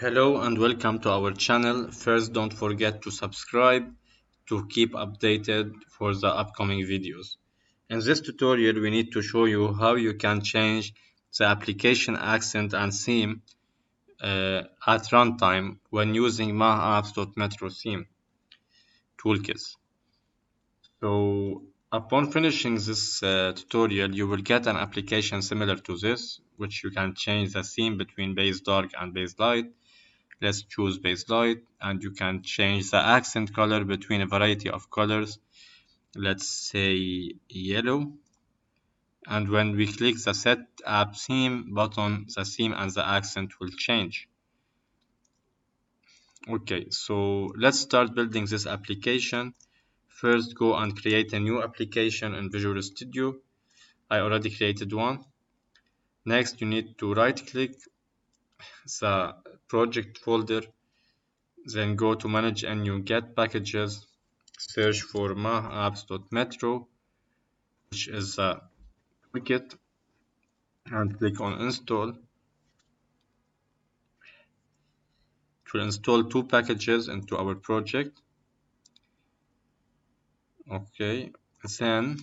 Hello and welcome to our channel. First, don't forget to subscribe to keep updated for the upcoming videos. In this tutorial, we need to show you how you can change the application accent and theme at runtime when using Mahapps.metro theme toolkits. So, upon finishing this tutorial, you will get an application similar to this, which you can change the theme between base dark and base light. Let's choose base light, and you can change the accent color between a variety of colors. Let's say yellow. And when we click the set app theme button, the theme and the accent will change. Okay, so let's start building this application. First, go and create a new application in Visual Studio. I already created one. Next, you need to right click the project folder, then go to manage and you get packages. Search for Mahapps.metro, which is a toolkit, and click on install. It will install two packages into our project. Okay, then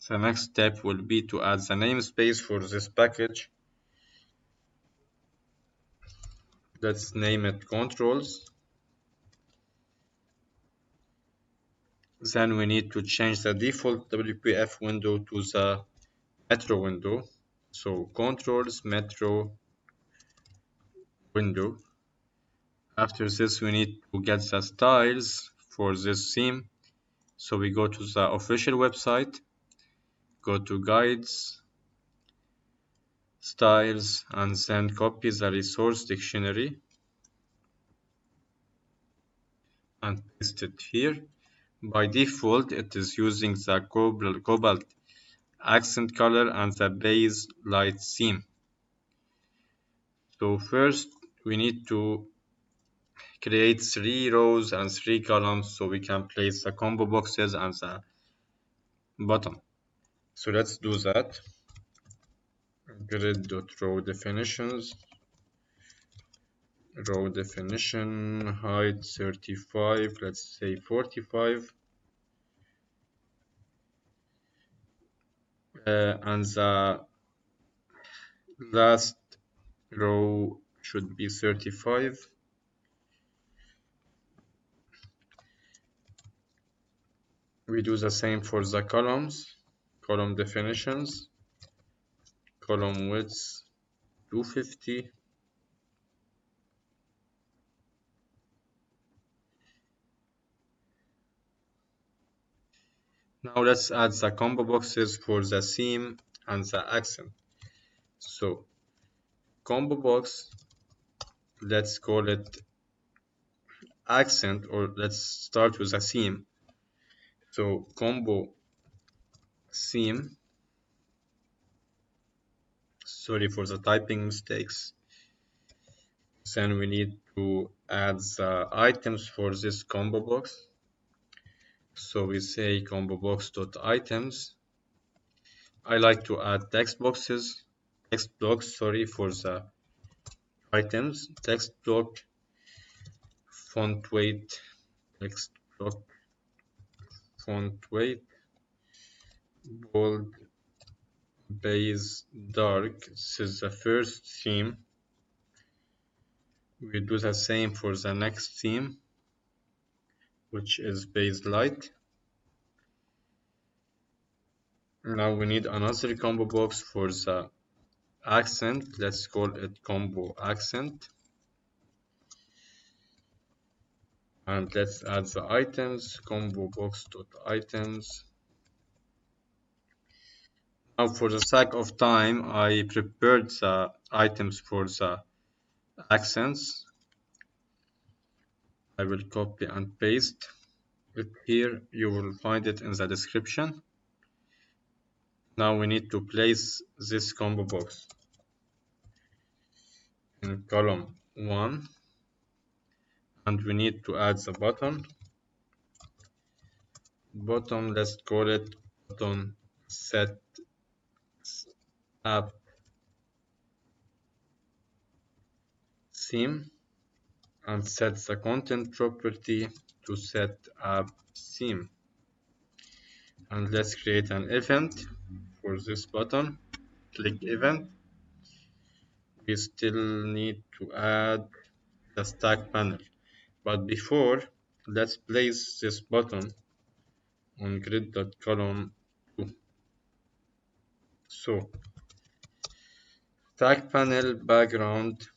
the next step will be to add the namespace for this package. Let's name it controls. Then we need to change the default WPF window to the metro window. So controls metro window. After this, we need to get the styles for this theme. So we go to the official website, go to guides, styles, and then copy the resource dictionary and paste it here. By default, it is using the cobalt accent color and the base light theme. So first, we need to create 3 rows and 3 columns so we can place the combo boxes and the bottom. So let's do that. Grid.row definitions, row definition, height 35, let's say 45. And the last row should be 35. We do the same for the columns, column definitions, column width 250. Now let's add the combo boxes for the theme and the accent. So combo box, let's call it accent, or let's start with a theme. So combo theme, sorry for the typing mistakes. Then we need to add the items for this combo box. So we say combo box.items. I like to add text blocks, sorry, for the items. Text block, font weight, text block, font weight, bold, base, dark. This is the first theme. We do the same for the next theme, which is base light. Now we need another combo box for the accent. Let's call it combo accent. And let's add the items, combo box.items. Now for the sake of time, I prepared the items for the accents. I will copy and paste it here. You will find it in the description. Now we need to place this combo box in column 1, and we need to add the button. Bottom, let's call it button set app theme. and set the content property to set app theme. And let's create an event for this button. Click event. We still need to add the stack panel. But before, let's place this button on grid.column 2. So, stack panel background,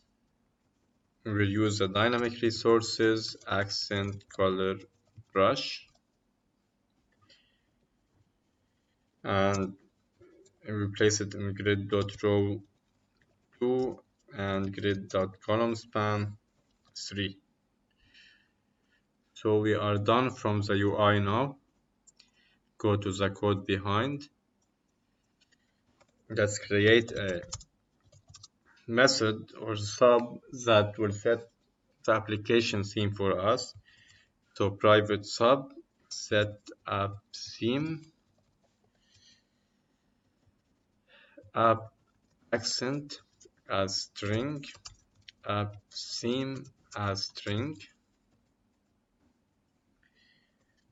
we'll use the dynamic resources, accent, color, brush, and replace it in grid.row 2 and grid.column span 3. So we are done from the UI now. Go to the code behind. Let's create a method or sub that will set the application theme for us. So private sub set app theme app accent as string app theme as string.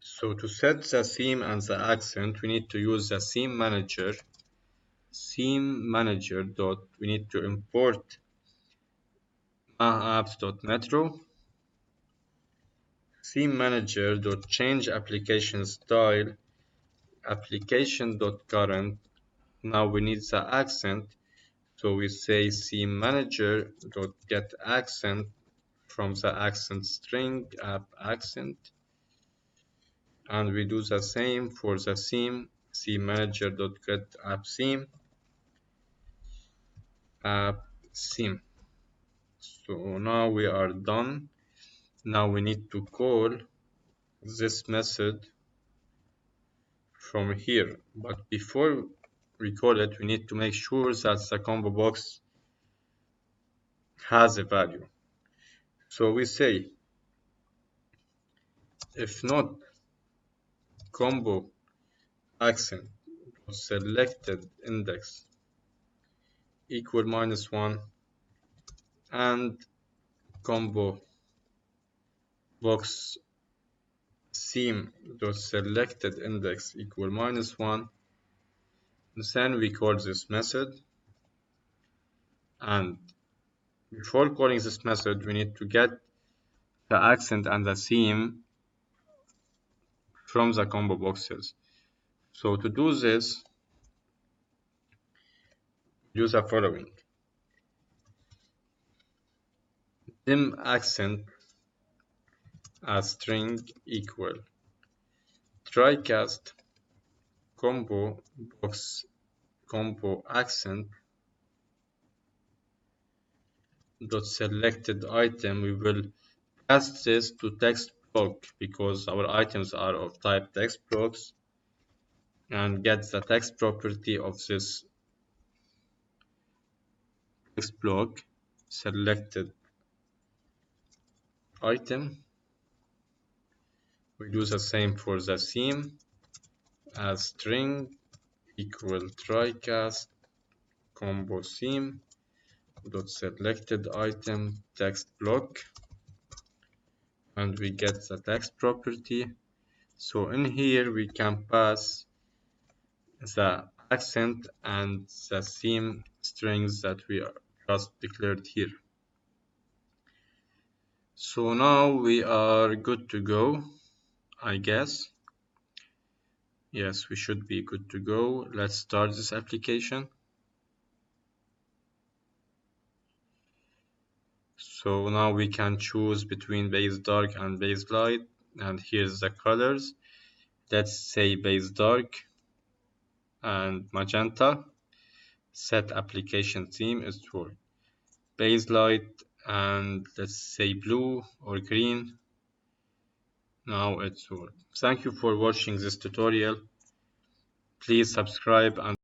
So to set the theme and the accent, we need to use the theme manager. Theme manager dot, we need to import Mahapps.metro. Theme manager dot change application style application dot current. Now we need the accent, so we say theme manager dot get accent from the accent string app accent, and we do the same for the theme manager dot get app theme app theme. So now we are done. Now we need to call this method from here, but before we call it, we need to make sure that the combo box has a value. So we say if not combo accent selected index equal -1 and combo box theme dot selected index equal -1, then we call this method. And before calling this method, we need to get the accent and the theme from the combo boxes. So to do this, use the following. Dim accent as string equal trycast combo box combo accent dot selected item. We will pass this to text block because our items are of type text blocks, and get the text property of this text block selected item. We do the same for the theme as string equal trycast combo theme dot selected item text block, and we get the text property. So in here we can pass the accent and the theme strings that we just declared here. So now we are good to go, I guess. Yes, we should be good to go. Let's start this application. So now we can choose between base dark and base light, and here's the colors. Let's say base dark and magenta. Set application theme is for base light, and let's say blue or green. Now it's all. Thank you for watching this tutorial. Please subscribe and